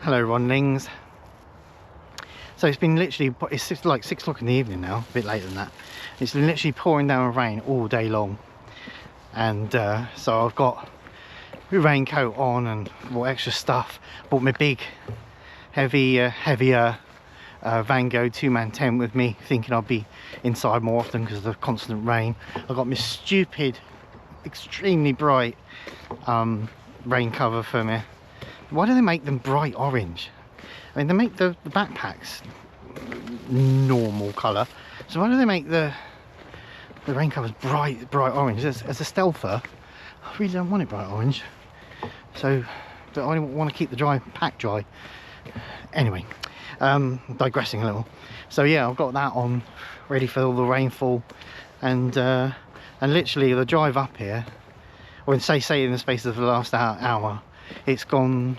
Hello Ronlings. So it's been literally, it's like 6 o'clock in the evening now, a bit later than that. It's been literally pouring down with rain all day long. And so I've got my raincoat on and more extra stuff. Bought my big, heavier Van Gogh 2-man tent with me, thinking I'd be inside more often because of the constant rain. I've got my stupid, extremely bright rain cover for me. Why do they make them bright orange? I mean, they make the backpacks normal colour, so why do they make the rain covers bright orange? As a stealther, I really don't want it bright orange. So, but I want to keep the pack dry. Anyway, digressing a little. So yeah, I've got that on, ready for all the rainfall, and literally the drive up here, or say in the space of the last hour, it's gone.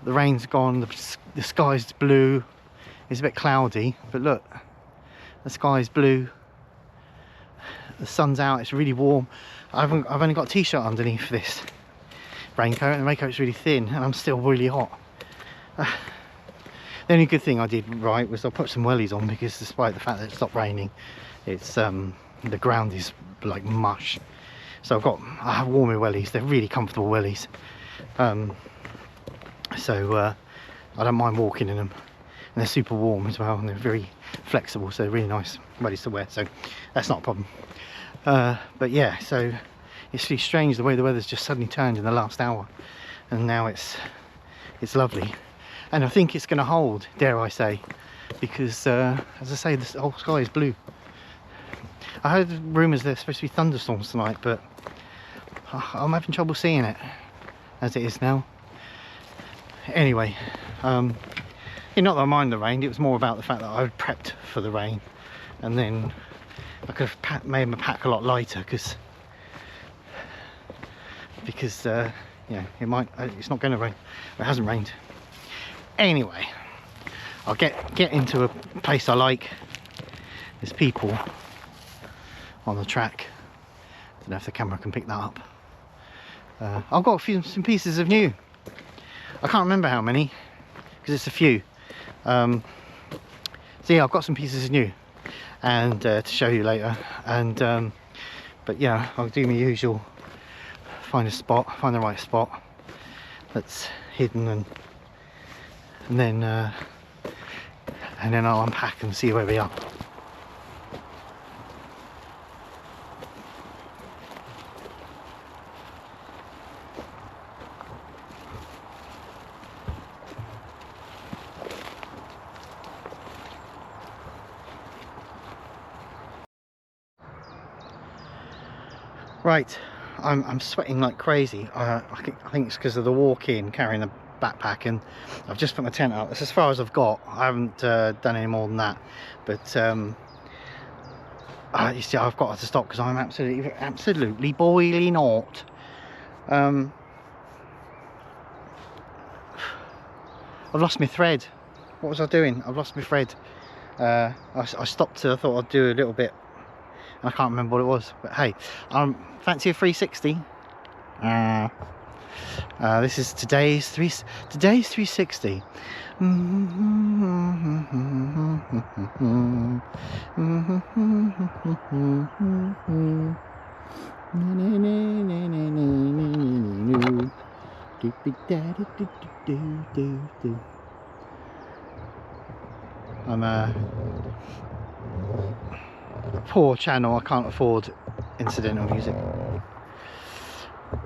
The rain's gone. The sky's blue. It's a bit cloudy, but look, the sky's blue. The sun's out. It's really warm. I've only got a t-shirt underneath this raincoat, and the raincoat's really thin, and I'm still really hot. The only good thing I did right was I put some wellies on, because despite the fact that it stopped raining, it's the ground is like mush. So I have warmer wellies. They're really comfortable wellies. So I don't mind walking in them, and they're super warm as well, and they're very flexible, so really nice wellies to wear, so that's not a problem. But yeah, so it's really strange the way the weather's just suddenly turned in the last hour, and now it's lovely, and I think it's going to hold, dare I say, because as I say, this whole sky is blue. I heard rumours there's supposed to be thunderstorms tonight, but I'm having trouble seeing it as it is now. Anyway, not that I mind the rain, it was more about the fact that I had prepped for the rain, and then I could have made my pack a lot lighter, because yeah, it's not going to rain. It hasn't rained. Anyway, I'll get into a place I like. There's people on the track. Don't know if the camera can pick that up. I've got some pieces of new. I can't remember how many, because it's a few. So yeah, I've got some pieces of new, and to show you later. And but yeah, I'll do my usual, find the right spot that's hidden, and then I'll unpack and see where we are. Right, I'm sweating like crazy. I think it's because of the walk in, carrying the backpack, and I've just put my tent up. That's as far as I've got. I haven't done any more than that, but you see, I've got to stop because I'm absolutely boiling hot. I've lost my thread. What was I doing? I've lost my thread. I stopped. I thought I'd do a little bit. I can't remember what it was, but hey, fancy a 360. This is today's 360. I'm a poor channel. I can't afford incidental music.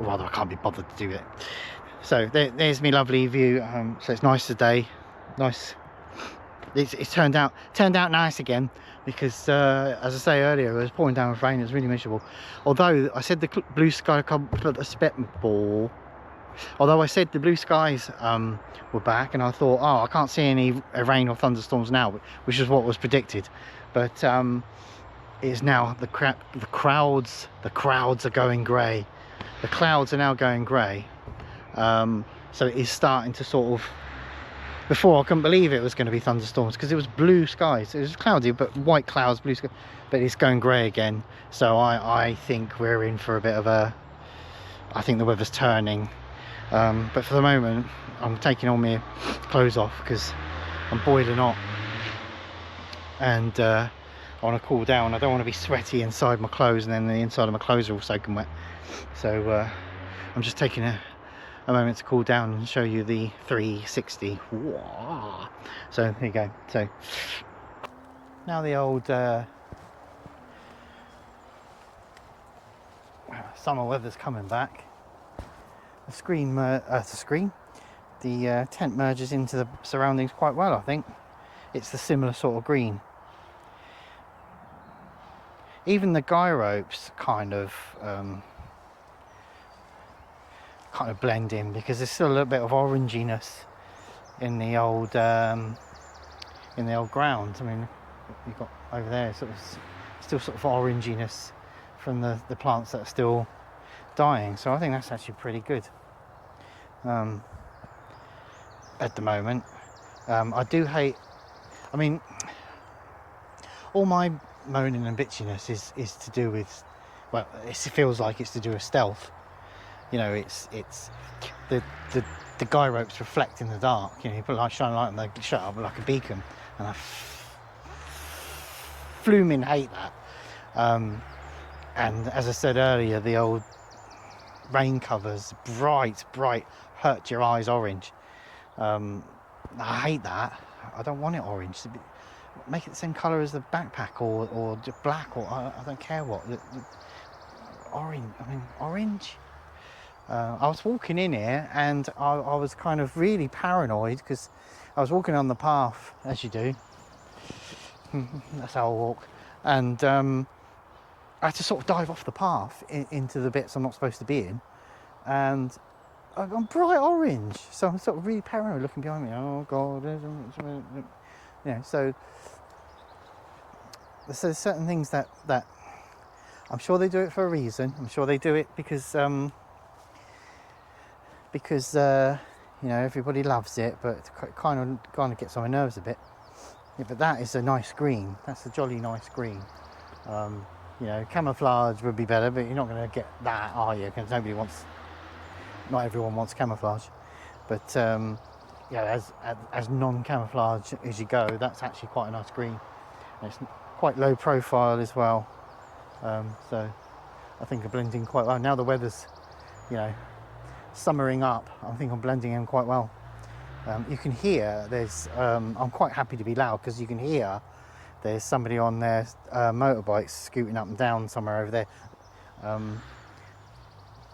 Rather, I can't be bothered to do it. So there's my lovely view. So it's nice today. Nice. It's turned out nice again, because as I say earlier, it was pouring down with rain. It was really miserable. Although I said the blue sky Although I said the blue skies were back, and I thought, oh, I can't see any rain or thunderstorms now, which is what was predicted. But it is now the crowds are going grey. The clouds are now going grey. So it is starting to sort of. Before, I couldn't believe it was going to be thunderstorms, because it was blue skies. It was cloudy, but white clouds, blue sky. But it's going grey again. So I think we're in for a bit of a. I think the weather's turning. But for the moment, I'm taking all my clothes off because I'm boiling hot, and I want to cool down. I don't want to be sweaty inside my clothes and then the inside of my clothes are all soaking wet. So I'm just taking a moment to cool down and show you the 360. Whoa. So there you go. So now the old summer weather's coming back. The tent merges into the surroundings quite well. I think it's the similar sort of green. Even the guy ropes kind of blend in, because there's still a little bit of oranginess in the old ground. I mean, you've got over there sort of still sort of oranginess from the plants that are still dying. So I think that's actually pretty good at the moment. I do hate, I mean, all my moaning and bitchiness is to do with, well, it feels like it's to do with stealth. You know, it's the guy ropes reflect in the dark. You know, you put light, shine light and they shut up like a beacon, and I fluming hate that. And as I said earlier, the old rain covers, bright hurt your eyes orange. I hate that. I don't want it orange. Make it the same colour as the backpack, or just black, or I don't care what. Orange. I mean, orange. I was walking in here and I was kind of really paranoid, because I was walking on the path, as you do. That's how I walk. And I had to sort of dive off the path into the bits I'm not supposed to be in. And I'm bright orange. So I'm sort of really paranoid, looking behind me. Oh, God. You know, so there's certain things that I'm sure they do it for a reason. I'm sure they do it because you know, everybody loves it, but it kind of gets on my nerves a bit. Yeah, but that is a nice green. That's a jolly nice green. You know, camouflage would be better, but you're not going to get that, are you? Because not everyone wants camouflage. But yeah, as non-camouflage as you go, that's actually quite a nice green. And it's quite low profile as well. So I think I'm blending quite well. Now the weather's, you know, summering up, I think I'm blending in quite well. You can hear I'm quite happy to be loud, because you can hear there's somebody on their motorbikes scooting up and down somewhere over there,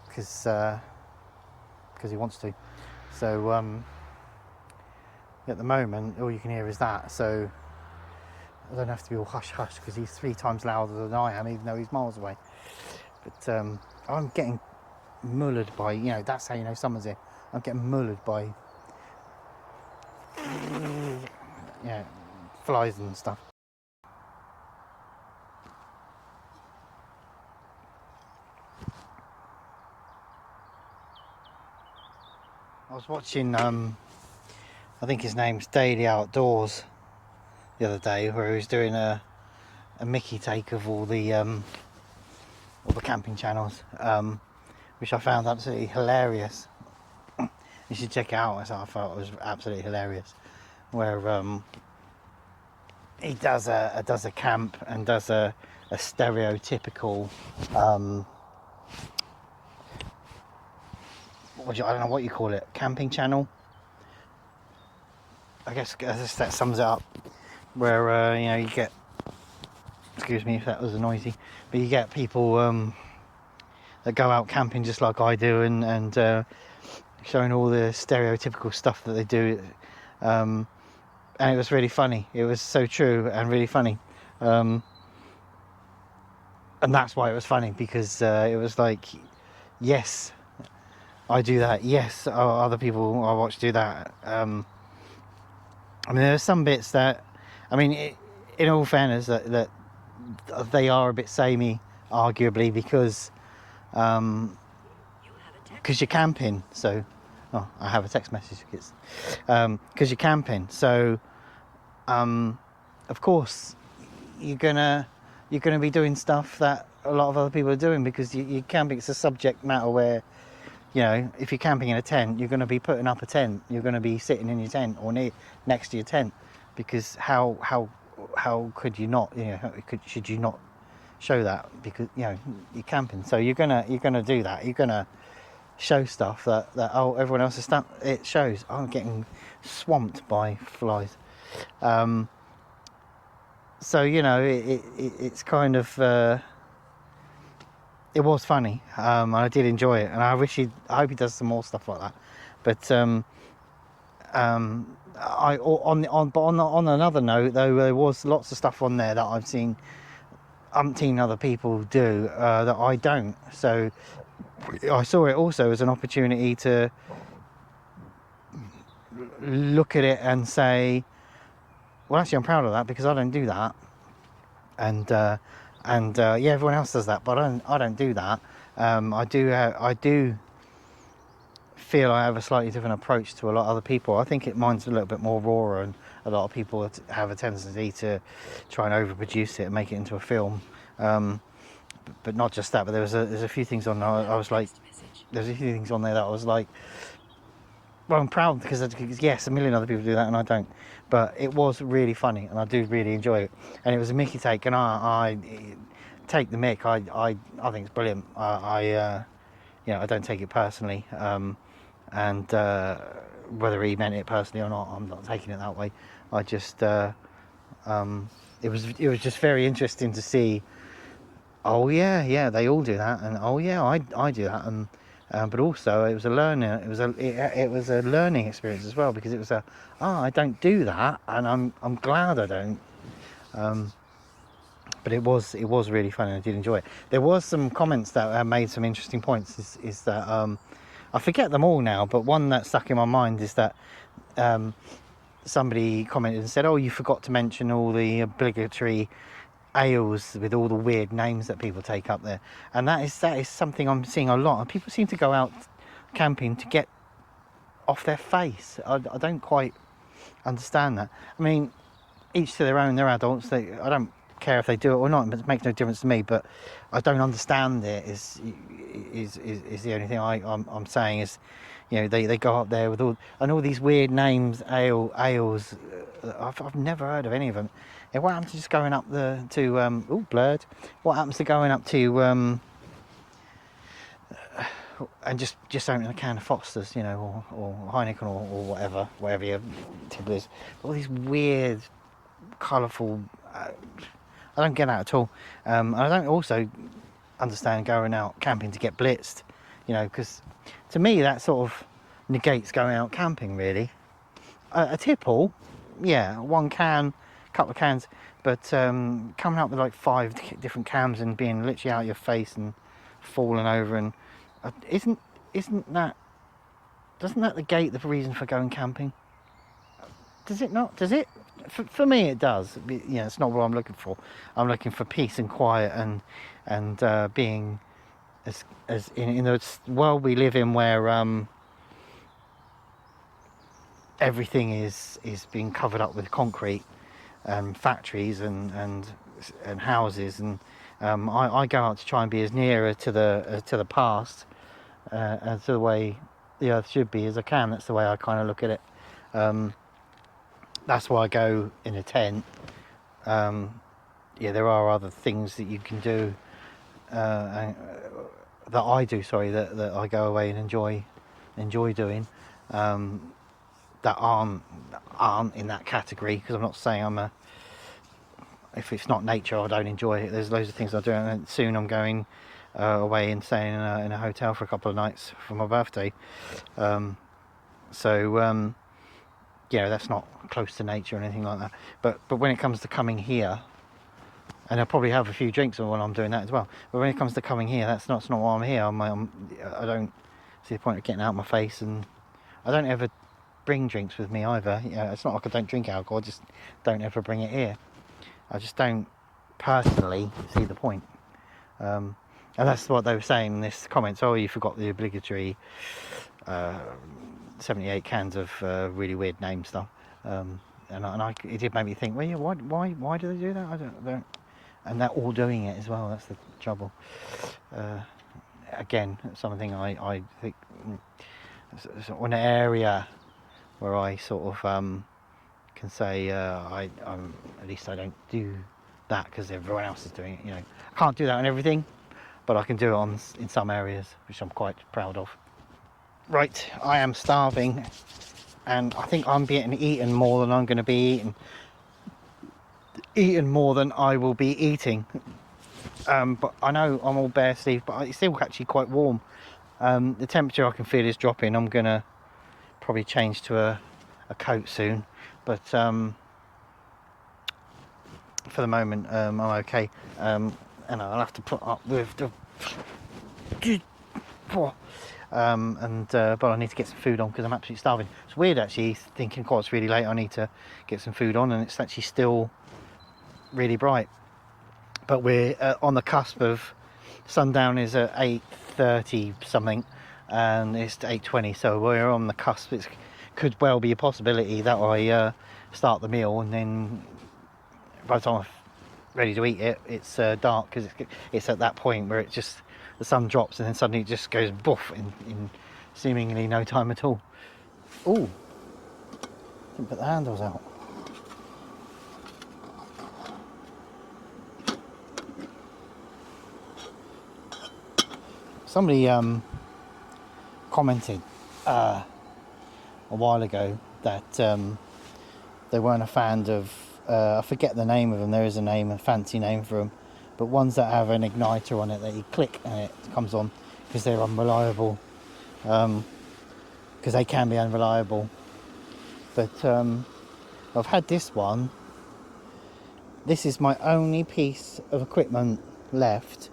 because he wants to. So at the moment all you can hear is that, so I don't have to be all hush hush, because he's 3 times louder than I am, even though he's miles away. But I'm getting mullered by, you know, that's how you know summer's here. I'm getting mullered by flies and stuff. I was watching I think his name's Daily Outdoors the other day, where he was doing a Mickey take of all the camping channels, which I found absolutely hilarious. You should check it out. I thought it was absolutely hilarious, where he does a camp and does a stereotypical I don't know what you call it, camping channel. I guess that sums it up. Where you know, you get, excuse me if that was noisy, but you get people that go out camping just like I do, and showing all the stereotypical stuff that they do, and it was really funny. It was so true and really funny, and that's why it was funny, because it was like, yes, I do that. Yes, other people I watch do that. I mean, there's some bits that, I mean, in all fairness, that they are a bit samey, arguably, because you're camping. So, oh, I have a text message. Because you're camping. So, of course, you're gonna be doing stuff that a lot of other people are doing, because you camping. It's a subject matter where you know, if you're camping in a tent, you're going to be putting up a tent. You're going to be sitting in your tent or next to your tent, because how could you not? You know, should you not show that? Because, you know, you're camping, so you're gonna do that. You're gonna show stuff that oh, everyone else is it shows. I'm getting swamped by flies. So, you know, it's kind of it was funny. I did enjoy it, and I hope he does some more stuff like that. But on another note, though, there was lots of stuff on there that I've seen umpteen other people do that I don't. So I saw it also as an opportunity to look at it and say, well, actually, I'm proud of that, because I don't do that. And yeah, everyone else does that, but I don't do that. I do feel I have a slightly different approach to a lot of other people. I think mine's a little bit more raw, and a lot of people have a tendency to try and overproduce it and make it into a film. But not just that, but there's a few things on there. I was like, there's a few things on there that I was like, well, I'm proud, because yes, a million other people do that and I don't. But it was really funny, and I do really enjoy it. And it was a Mickey take, and I take the mick. I think it's brilliant. You know, I don't take it personally. And whether he meant it personally or not, I'm not taking it that way. I just it was just very interesting to see. Oh yeah, they all do that, and oh yeah, I do that, and but also it was a learning experience as well, because it was I don't do that, and I'm glad I don't. But it was really fun, and I did enjoy it. There was some comments that made some interesting points. Is that I forget them all now, but one that stuck in my mind is that somebody commented and said, "Oh, you forgot to mention all the obligatory ales with all the weird names that people take up there." And that is something I'm seeing a lot. And people seem to go out camping to get off their face. I don't quite understand that. I mean, each to their own. They're adults. I don't care if they do it or not, but it makes no difference to me. But I don't understand it. Is the only thing I'm saying is, you know, they go up there with all these weird names, ales. I've never heard of any of them. Yeah, what happens to just going up blurred? What happens to going up to and just opening a can of Foster's, you know, or Heineken or whatever your tip is? All these weird, colourful. I don't get that at all. I don't also understand going out camping to get blitzed, you know, because to me that sort of negates going out camping, really. A tipple, yeah, one can, couple of cans, but coming up with like 5 different cans and being literally out of your face and falling over, and doesn't that negate the reason for going camping? Does it not? Does it? For me, it does. You know, it's not what I'm looking for. I'm looking for peace and quiet, and being as in the world we live in, where everything is being covered up with concrete, factories and houses, and I go out to try and be as nearer to the past and to the way the earth should be as I can. That's the way I kind of look at it. That's why I go in a tent. Yeah, there are other things that you can do that I do. Sorry, that I go away and enjoy doing. That aren't in that category, because I'm not saying if it's not nature, I don't enjoy it. There's loads of things I do, and soon I'm going away and staying in a hotel for a couple of nights for my birthday. You know, that's not close to nature or anything like that. But when it comes to coming here, and I'll probably have a few drinks when I'm doing that as well. But when it comes to coming here, that's not why I'm here. I don't see the point of getting out of my face, and I don't ever bring drinks with me either. You know, it's not like I don't drink alcohol, I just don't ever bring it here. I just don't personally see the point. And that's what they were saying in this comments. Oh, you forgot the obligatory 78 cans of really weird name stuff. It did make me think, well, yeah, why do they do that? I don't. And they're all doing it as well. That's the trouble. Again, something I think an area where I sort of can say at least I don't do that because everyone else is doing it. You know, I can't do that on everything, but I can do it in some areas, which I'm quite proud of. Right, I am starving, and I think I'm being eaten more than I'm going to be eaten more than I will be eating. But I know I'm all bare sleeve, but it's still actually quite warm. The temperature I can feel is dropping. I'm gonna probably change to a coat soon, but for the moment I'm okay. And I'll have to put up with the but I need to get some food on because I'm absolutely starving. It's weird actually thinking, God, it's really late, I need to get some food on, and it's actually still really bright. But we're on the cusp of sundown is at 8:30 something, and it's 8:20, so we're on the cusp. It could well be a possibility that I start the meal, and then by the time I'm ready to eat it, it's dark, because it's at that point where the sun drops and then suddenly it just goes boof in seemingly no time at all. Oh, didn't put the handles out. Somebody commented a while ago that they weren't a fan of I forget the name of them. There is a fancy name for them, but ones that have an igniter on it that you click and it comes on, because they're unreliable, because they can be unreliable. But I've had this one. This is my only piece of equipment left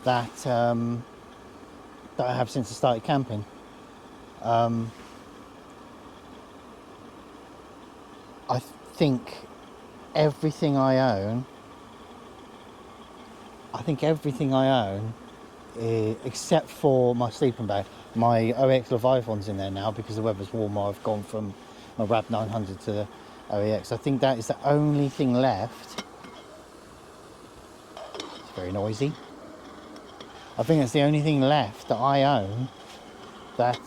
that I have since I started camping. I think everything I own, except for my sleeping bag. My OEX Leviathan's in there now because the weather's warmer. I've gone from my Rab 900 to the OEX. I think that is the only thing left. It's very noisy. I think it's the only thing left that I own that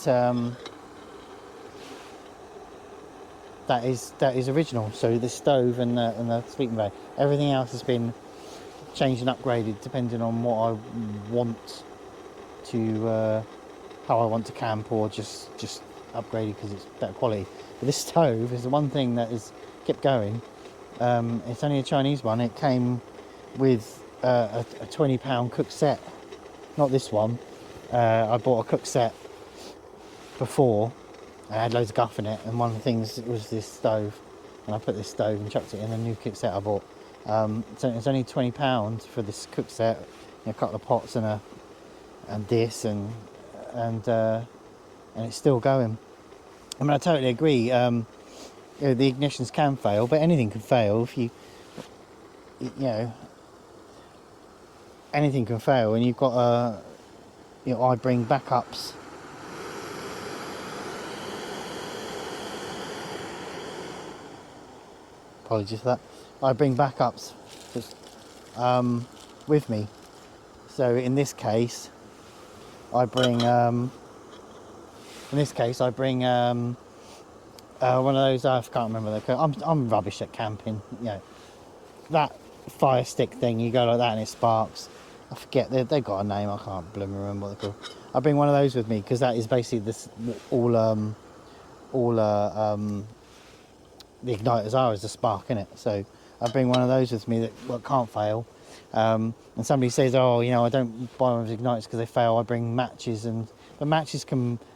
that is original. So the stove and the sleeping bag. Everything else has been changed and upgraded depending on what I want to, how I want to camp, or just upgraded because it's better quality. But this stove is the one thing that is kept going. It's only a Chinese one. It came with a £20 cook set. Not this one. I bought a cook set before. I had loads of guff in it, and one of the things was this stove, and I put this stove and chucked it in a new cook set I bought. So it's only £20 for this cook set, a couple of pots and this and it's still going. I mean, I totally agree. The ignitions can fail, but anything can fail if you know, anything can fail, and you've got I bring backups. Apologies for that. I bring backups with me. So in this case, I bring one of those. I can't remember the. I'm rubbish at camping. You know, that fire stick thing. You go like that and it sparks. I forget they got a name. I can't blooming remember what they're called. I bring one of those with me because that is basically this all the igniters are is a spark in it. So I bring one of those with me that can't fail. And somebody says, oh, you know, I don't buy one of igniters because they fail. I bring matches, and the matches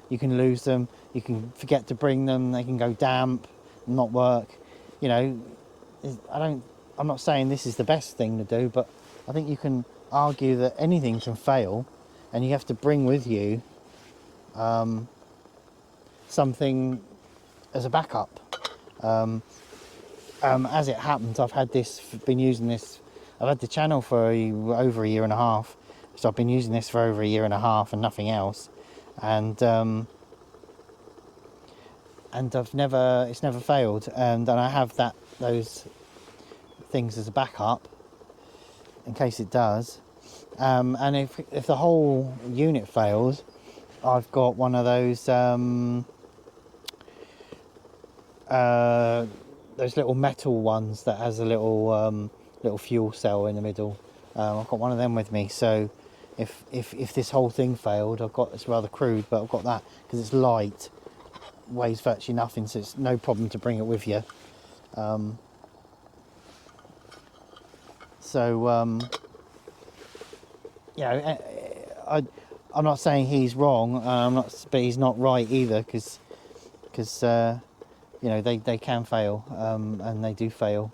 you can lose them. You can forget to bring them. They can go damp and not work. You know, I'm not saying this is the best thing to do, but I think you can argue that anything can fail, and you have to bring with you something as a backup. As it happens, I've had the channel for over a year and a half, so I've been using this for over a year and a half and nothing else, and it's never failed, and I have those things as a backup in case it does, and if the whole unit fails, I've got one of those those little metal ones that has a little little fuel cell in the middle. I've got one of them with me, so if this whole thing failed, I've got, it's rather crude, but I've got that because it's light, weighs virtually nothing, so it's no problem to bring it with you. You know, I'm not saying he's wrong. But he's not right either, because you know, they can fail, and they do fail.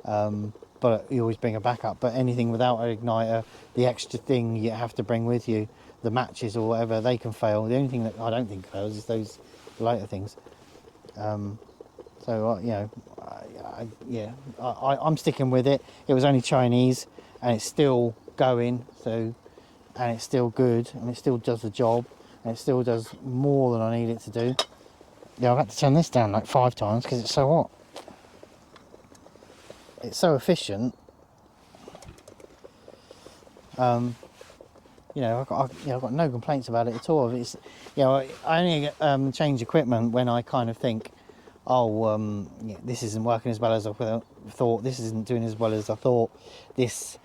But you always bring a backup. But anything without an igniter, the extra thing you have to bring with you, the matches or whatever, they can fail. The only thing that I don't think fails is those lighter things. So you know, I'm sticking with it. It was only Chinese, and it's still going. So, and it's still good, and it still does the job, and it still does more than I need it to do. Yeah, I've had to turn this down like 5 times because it's so hot. It's so efficient. You know, I've got no complaints about it at all. It's, you know, I only change equipment when I kind of think, oh, yeah, this isn't working as well as I thought. This isn't doing as well as I thought. This,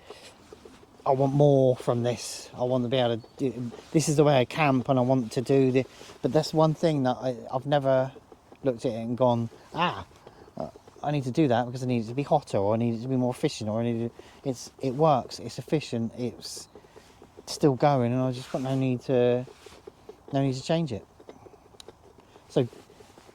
I want more from this. I want to be able to do, this is the way I camp, and I want to do this. But that's one thing that I've never looked at it and gone, I need to do that because I need it to be hotter, or I need it to be more efficient, or I need it. It works. It's efficient. It's still going, and I just got no need to change it. So,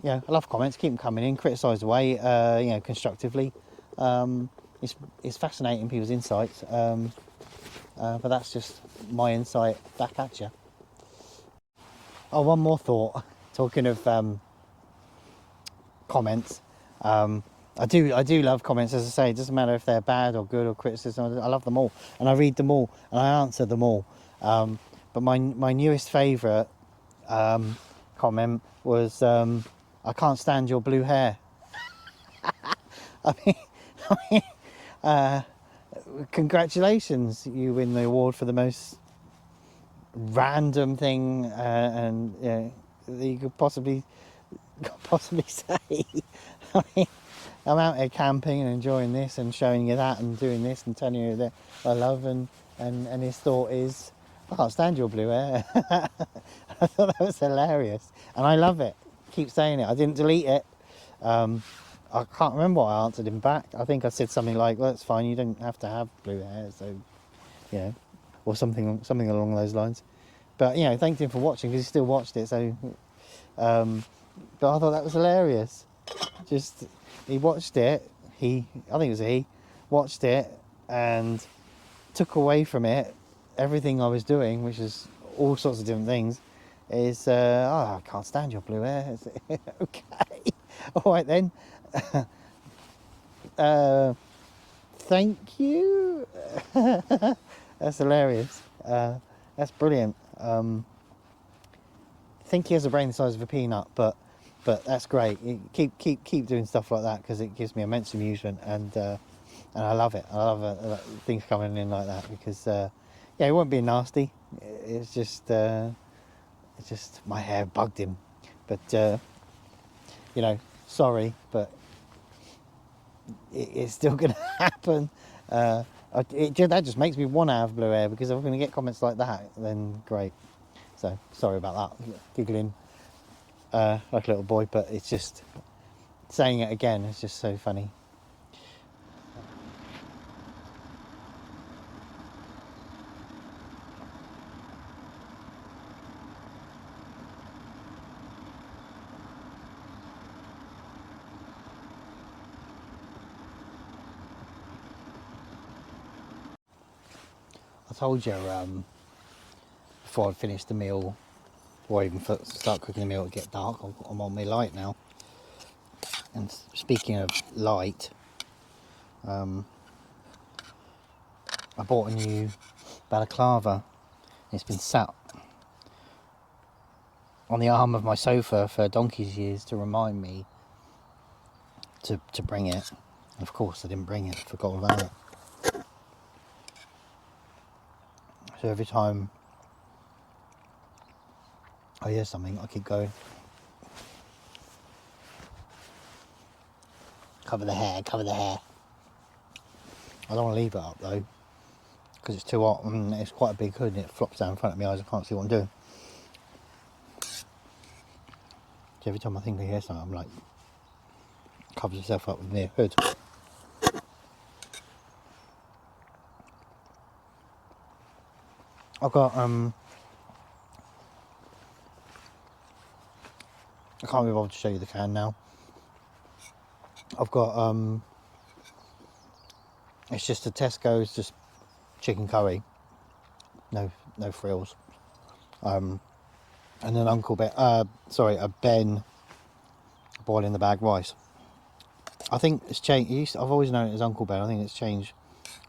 yeah, I love comments. Keep them coming in. Criticise away, you know, constructively. It's fascinating, people's insights. But that's just my insight back at you. Oh, one more thought. Talking of comments, I do love comments. As I say, it doesn't matter if they're bad or good or criticism. I love them all, and I read them all, and I answer them all. But my newest favourite comment was, "I can't stand your blue hair." I mean, congratulations! You win the award for the most random thing, and you know, that you could possibly say. I mean, I'm out here camping and enjoying this and showing you that and doing this and telling you that I love, and his thought is, I can't stand your blue hair. I thought that was hilarious, and I love it. Keep saying it. I didn't delete it. I can't remember what I answered him back. I think I said something like, well, that's fine, you don't have to have blue hair, so, you know, or something along those lines. But, you know, thanked him for watching, because he still watched it, so, but I thought that was hilarious. Just, he watched it, I think it was he, watched it, and took away from it everything I was doing, which is all sorts of different things, is, oh, I can't stand your blue hair. Okay, all right then. Thank you. That's hilarious. That's brilliant. I think he has a brain the size of a peanut, but that's great. Keep doing stuff like that, because it gives me immense amusement, and I love it. I love things coming in like that, because yeah, it won't be nasty. It's just my hair bugged him, but you know, sorry, but it's still going to happen. That just makes me want to have blue hair, because if I'm going to get comments like that, then great. So sorry about that, giggling like a little boy, but it's just, saying it again is just so funny. I told you before I'd finished the meal, or even start cooking the meal, to get dark. I'm on my light now. And speaking of light, I bought a new balaclava. It's been sat on the arm of my sofa for donkey's years to remind me to bring it. Of course I didn't bring it, forgot about it. So every time Oh, here's something. I keep going. Cover the hair, cover the hair. I don't want to leave it up though, because it's too hot and it's quite a big hood and it flops down in front of my eyes. I can't see what I'm doing. So every time I think I hear something, I'm like, covers yourself up with my hood. I've got, I can't be bothered to show you the can now. I've got, it's just a Tesco's, just chicken curry. No frills. And an a Ben boiling the bag rice. I think it's changed. I've always known it as Uncle Ben. I think it's changed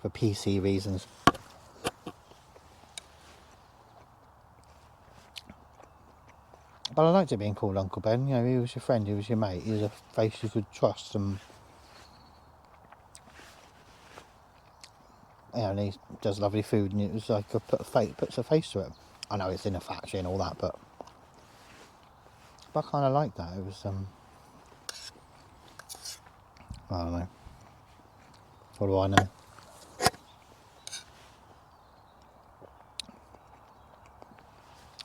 for PC reasons. But I liked it being called Uncle Ben. You know, he was your friend, he was your mate, he was a face you could trust, and you know, and he does lovely food, and it was like puts a face to it. I know it's in a factory and all that, but I kind of like that. It was I don't know. What do I know?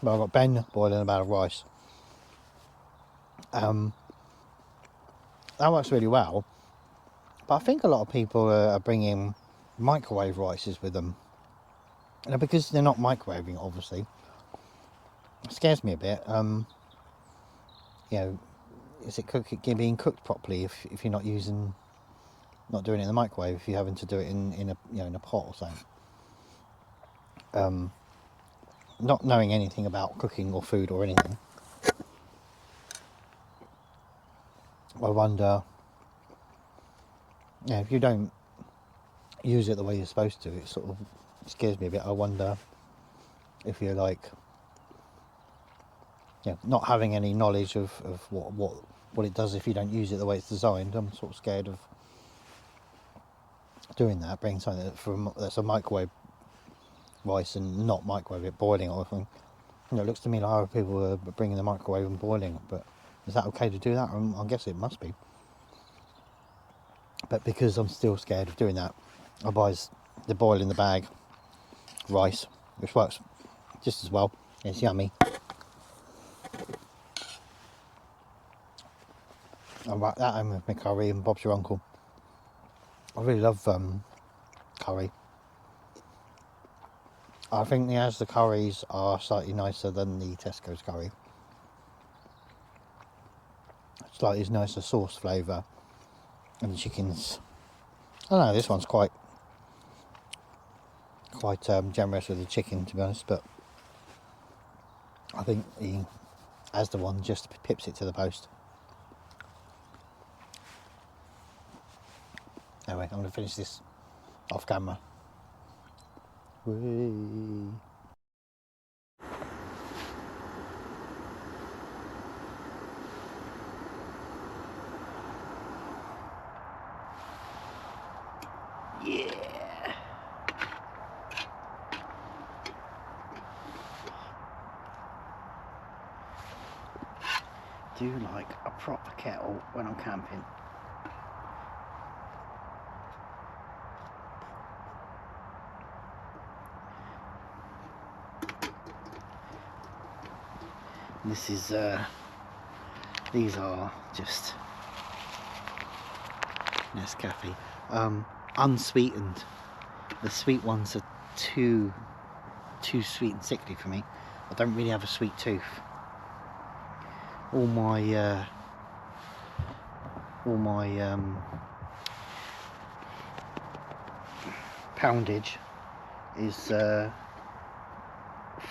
But I've got Ben boiling a bag of rice. That works really well. But I think a lot of people are bringing microwave rices with them. And because they're not microwaving, obviously, it scares me a bit. You know, is it being cooked properly if you're not doing it in the microwave, if you're having to do it in a pot or something. Not knowing anything about cooking or food or anything, I wonder, you know, if you don't use it the way you're supposed to, it sort of scares me a bit. I wonder if you're like, you know, not having any knowledge of what it does if you don't use it the way it's designed. I'm sort of scared of doing that, bringing something that's a microwave rice and not microwave it, boiling or anything. You know, it looks to me like other people are bringing the microwave and boiling it, but is that okay to do that? I guess it must be. But because I'm still scared of doing that, I buy the boil in the bag rice, which works just as well. It's yummy. I wrap that in with my curry and Bob's your uncle. I really love curry. I think the Asda curries are slightly nicer than the Tesco's curry. Slightly nicer sauce flavour, and the chicken's, I don't know, this one's quite generous with the chicken, to be honest, but I think the Asda one just pips it to the post. Anyway, I'm going to finish this off camera. Whee. Yeah. Do like a proper kettle when I'm camping. This is these are just Nescafe, unsweetened. The sweet ones are too sweet and sickly for me. I don't really have a sweet tooth. All my poundage is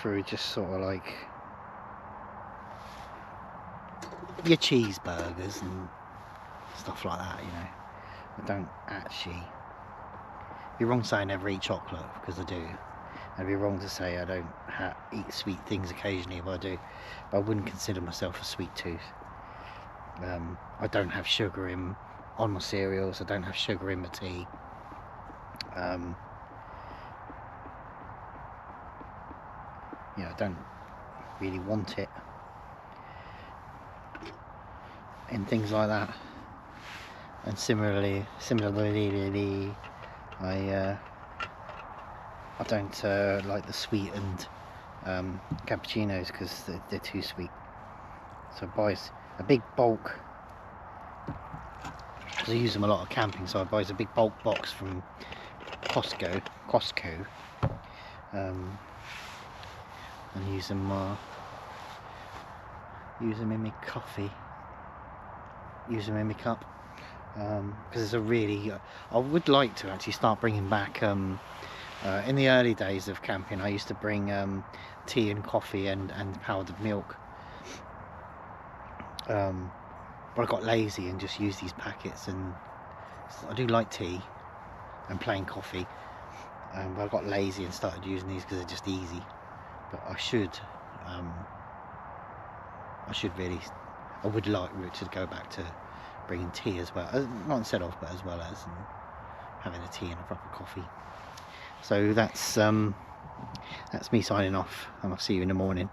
through just sort of like your cheeseburgers and stuff like that, you know. I don't actually, it'd be wrong to say I never eat chocolate, because I do. It'd be wrong to say I don't eat sweet things occasionally, if I do. But I wouldn't consider myself a sweet tooth. I don't have sugar on my cereals, I don't have sugar in my tea. Yeah, I don't really want it. in things like that. And similarly, I don't like the sweetened cappuccinos because they're too sweet. So I buy a big bulk, because I use them a lot of camping, so I buy a big bulk box from Costco, and use them in my coffee, use them in my cup, because it's a really, I would like to actually start bringing back, in the early days of camping I used to bring tea and coffee and powdered milk, but I got lazy and just used these packets. And I do like tea and plain coffee, but I got lazy and started using these because they're just easy. But I would like to go back to bringing tea as well, not instead of, but as well as, and having a tea and a proper coffee. So that's me signing off, and I'll see you in the morning.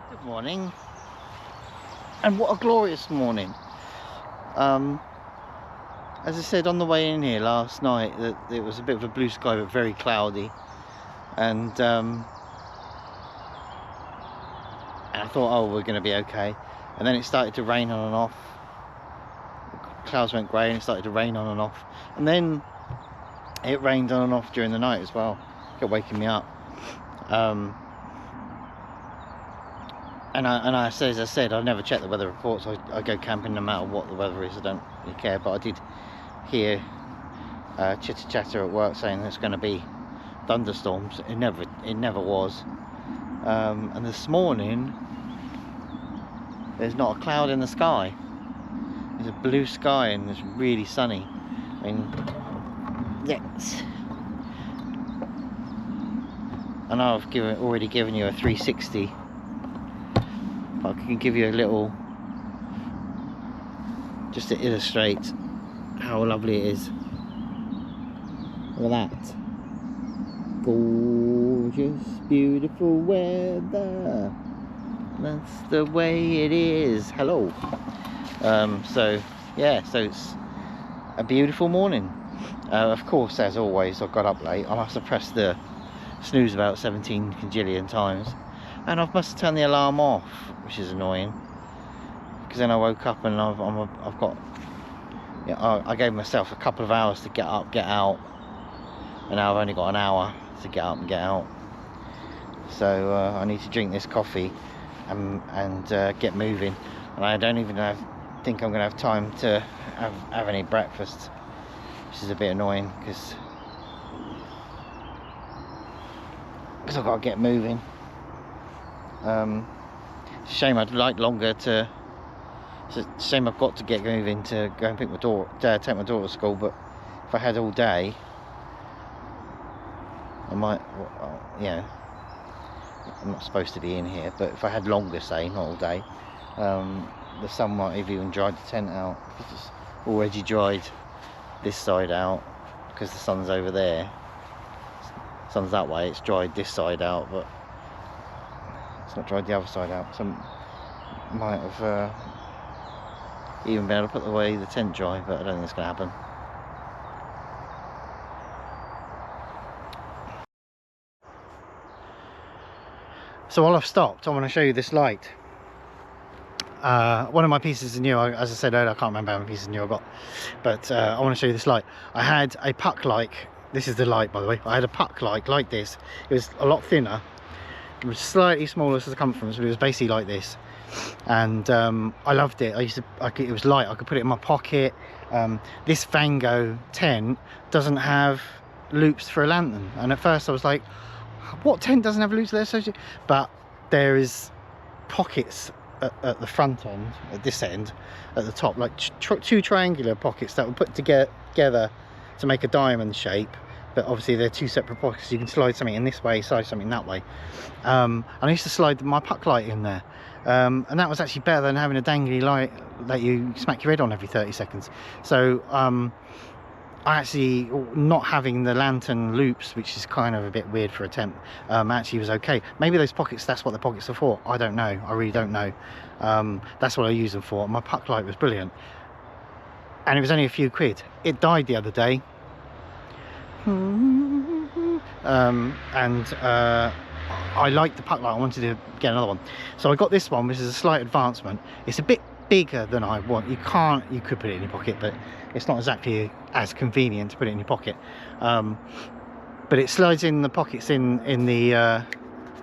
Good morning, and what a glorious morning. As I said on the way in here last night, that it was a bit of a blue sky but very cloudy, and I thought, oh, we're going to be okay, and then it started to rain on and off. The clouds went grey and it started to rain on and off, and then it rained on and off during the night as well. It kept waking me up. And as I said, I never check the weather reports. I go camping no matter what the weather is. I don't really care. But I did hear chitter chatter at work saying there's going to be thunderstorms. It never was. And this morning, there's not a cloud in the sky. There's a blue sky and it's really sunny. I mean, yes. I know I've already given you a 360. I can give you a little, just to illustrate how lovely it is. Look at that. Gorgeous, beautiful weather. That's the way it is. Hello. So yeah, so it's a beautiful morning. Of course, as always, I got up late. I must have pressed the snooze about 17 cajillion times. And I must have turned the alarm off, which is annoying. Because then I woke up and I've got, yeah, I gave myself a couple of hours to get up, get out, and now I've only got an hour to get up and get out. So I need to drink this coffee and get moving. And I don't even think I'm going to have time to have any breakfast, which is a bit annoying because I've got to get moving. It's a shame I'd like longer to. It's a shame I've got to get moving to go and take my daughter to school. But if I had all day, I might. Well, yeah, I'm not supposed to be in here, but if I had longer, say, not all day, the sun might have even dried the tent out. It's already dried this side out because the sun's over there. The sun's that way. It's dried this side out, but it's not dried the other side out. So might have even been able to put away the tent dry, but I don't think it's going to happen. So while I've stopped, I want to show you this light. One of my pieces of new, as I said earlier, I can't remember how many pieces of new I got, but I want to show you this light. I had a puck light. This is the light, by the way. I had a puck light like this. It was a lot thinner. It was slightly smaller circumference, but it was basically like this, and I loved it. It was light. I could put it in my pocket. This Vango tent doesn't have loops for a lantern, and at first I was like, what tent doesn't have loops? But there is pockets at the front end, at this end, at the top, like two triangular pockets that were put together to make a diamond shape, but obviously they're two separate pockets. You can slide something in this way, slide something that way. And I used to slide my puck light in there, and that was actually better than having a dangly light that you smack your head on every 30 seconds. So I actually, not having the lantern loops, which is kind of a bit weird for a temp, actually was okay. Maybe those pockets, that's what the pockets are for. I don't know. I really don't know. That's what I use them for. My puck light was brilliant. And it was only a few quid. It died the other day. I liked the puck light. I wanted to get another one. So I got this one, which is a slight advancement. It's a bit bigger than I want. You could put it in your pocket, but it's not exactly as convenient to put it in your pocket. But it slides in the pockets in the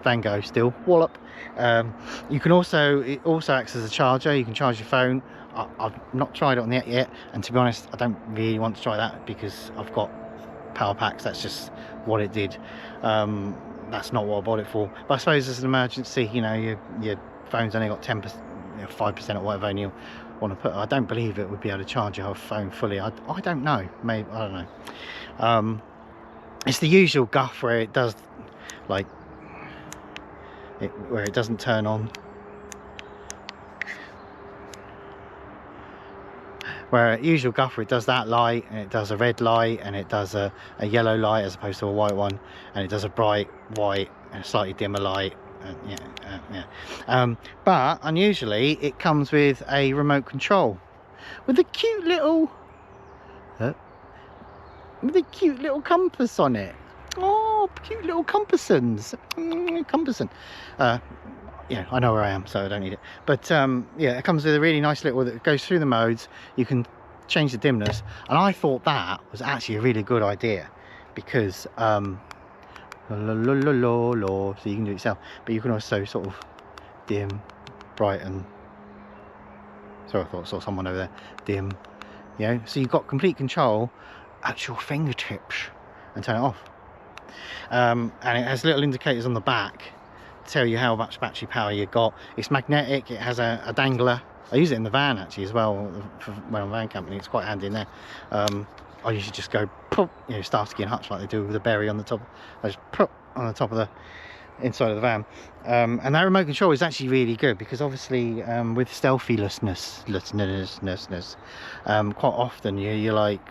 Van Gogh still. Wallop. You can also, it also acts as a charger. You can charge your phone. I've not tried it on the net yet, and to be honest, I don't really want to try that because I've got power packs. That's just what it did. That's not what I bought it for. But I suppose as an emergency, you know, your phone's only got 10%, 5% or whatever, and you want to put. I don't believe it would be able to charge your phone fully. I don't know. Maybe, I don't know. It's the usual guff where it does, like, where it doesn't turn on. Where usual guff, it does that light, and it does a red light, and it does a yellow light as opposed to a white one, and it does a bright white and a slightly dimmer light. But unusually, it comes with a remote control with a cute little compass on it. Oh, cute little compassons. Compasson. Yeah, I know where I am, so I don't need it. But yeah, it comes with a really nice little that goes through the modes. You can change the dimness, and I thought that was actually a really good idea because so you can do it yourself, but you can also sort of dim, brighten. So I thought I saw someone over there. Dim, you know, so you've got complete control at your fingertips, and turn it off. And it has little indicators on the back to tell you how much battery power you've got. It's magnetic. It has a dangler. I use it in the van actually as well for when I'm van camping. It's quite handy in there. I usually just go pop, you know, Starsky and Hutch like they do with the berry on the top. I just pop on the top of the inside of the van. And that remote control is actually really good because obviously with stealthylessness, quite often you're like,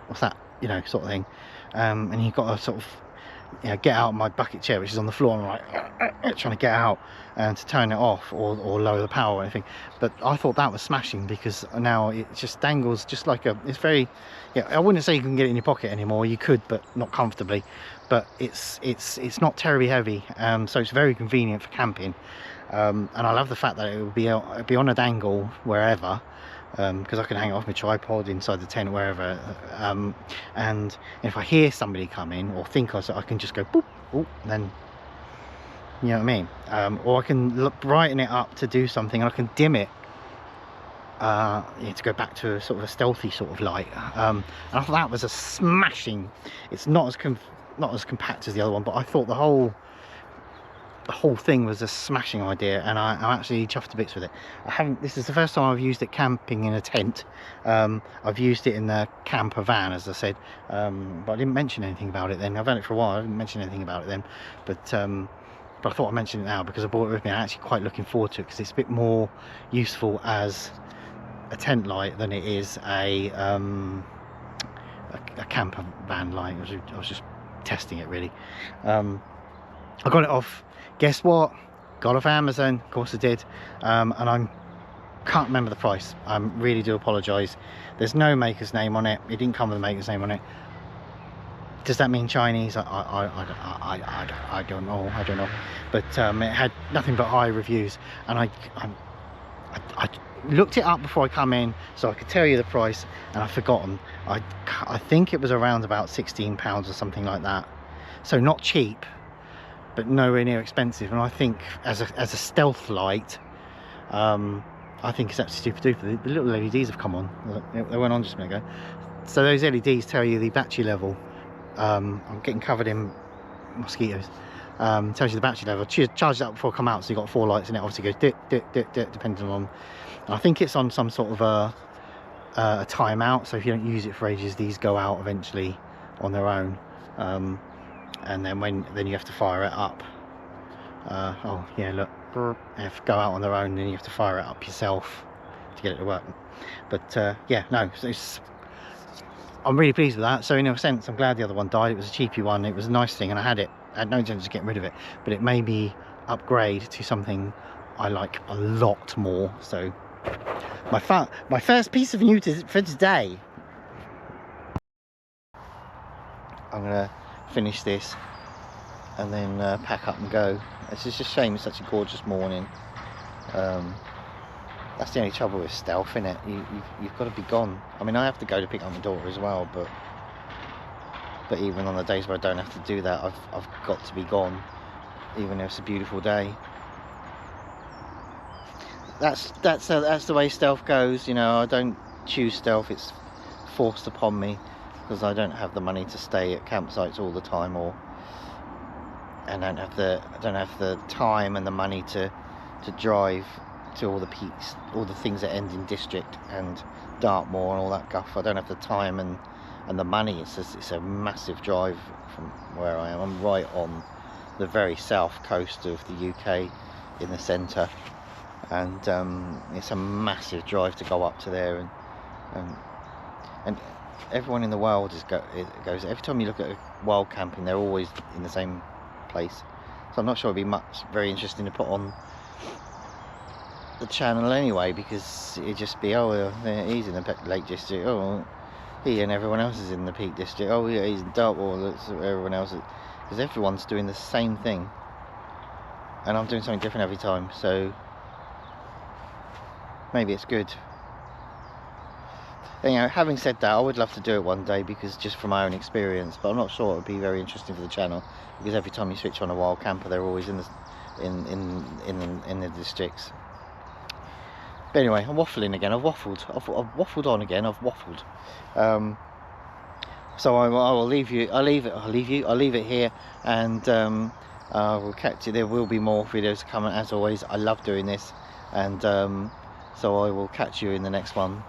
what's that, you know, sort of thing. And you've got to sort of, you know, get out of my bucket chair, which is on the floor, and I'm like trying to get out and to turn it off or lower the power or anything. But I thought that was smashing because now it just dangles just like a, it's very, yeah, I wouldn't say you can get it in your pocket anymore. You could, but not comfortably. But it's not terribly heavy, so it's very convenient for camping. And I love the fact that it will be on a dangle wherever. Because I can hang it off my tripod inside the tent, wherever, and if I hear somebody coming or think I can just go boop, boop, then you know what I mean. Or I can brighten it up to do something, and I can dim it to go back to sort of a stealthy sort of light. And I thought that was a smashing. It's not as compact as the other one, but I thought the whole thing was a smashing idea, and I'm actually chuffed to bits with it. This is the first time I've used it camping in a tent. I've used it in the camper van, as I said, but I didn't mention anything about it then. I've had it for a while. I didn't mention anything about it then, but I thought I'd mention it now because I brought it with me. I'm actually quite looking forward to it because it's a bit more useful as a tent light than it is a camper van light. I was just testing it really. I got it off, guess what, got off Amazon, of course I did, and I can't remember the price. I really do apologise. There's no maker's name on it. It didn't come with a maker's name on it. Does that mean Chinese? I don't know, but it had nothing but high reviews, and I looked it up before I come in so I could tell you the price, and I've forgotten. I think it was around about £16 or something like that, so not cheap, but nowhere near expensive. And I think as a stealth light, I think it's absolutely super duper. The little LEDs have come on. They went on just a minute ago. So those LEDs tell you the battery level. I'm getting covered in mosquitoes. Tells you the battery level. Charge it up before I come out, so you've got 4 lights, and it obviously goes dit dit dit dit depending on. And I think it's on some sort of a timeout, so if you don't use it for ages, these go out eventually on their own, and then you have to fire it up. Oh yeah, look, they have to go out on their own, then you have to fire it up yourself to get it to work. But yeah, no, I'm really pleased with that. So in a sense, I'm glad the other one died. It was a cheapy one, it was a nice thing, and I had no intention of getting rid of it, but it made me upgrade to something I like a lot more. So my first piece of news for today. I'm gonna finish this and then pack up and go. It's just a shame, it's such a gorgeous morning. That's the only trouble with Stealth, isn't it? You've got to be gone. I mean, I have to go to pick up my daughter as well, but even on the days where I don't have to do that, I've got to be gone, even if it's a beautiful day. That's the way Stealth goes, you know. I don't choose Stealth, it's forced upon me, because I don't have the money to stay at campsites all the time, and I don't have the time and the money to drive to all the peaks, all the things that end in District and Dartmoor and all that guff. I don't have the time and the money. It's a massive drive from where I am. I'm right on the very south coast of the UK, in the centre, and it's a massive drive to go up to there, and everyone in the world goes. Every time you look at wild camping, they're always in the same place. So I'm not sure it'd be very interesting to put on the channel anyway, because it'd just be, oh, he's in the Lake District, oh, he and everyone else is in the Peak District, oh yeah, he's in Dartmoor, that's everyone else is, because everyone's doing the same thing, and I'm doing something different every time. So maybe it's good. Anyhow, having said that, I would love to do it one day, because just from my own experience, but I'm not sure it would be very interesting for the channel, because every time you switch on a wild camper, they're always in the districts. But anyway, I'm waffling again. I've waffled on again. So I will leave you. I'll leave it here, and we'll catch you. There will be more videos coming, as always. I love doing this, and so I will catch you in the next one.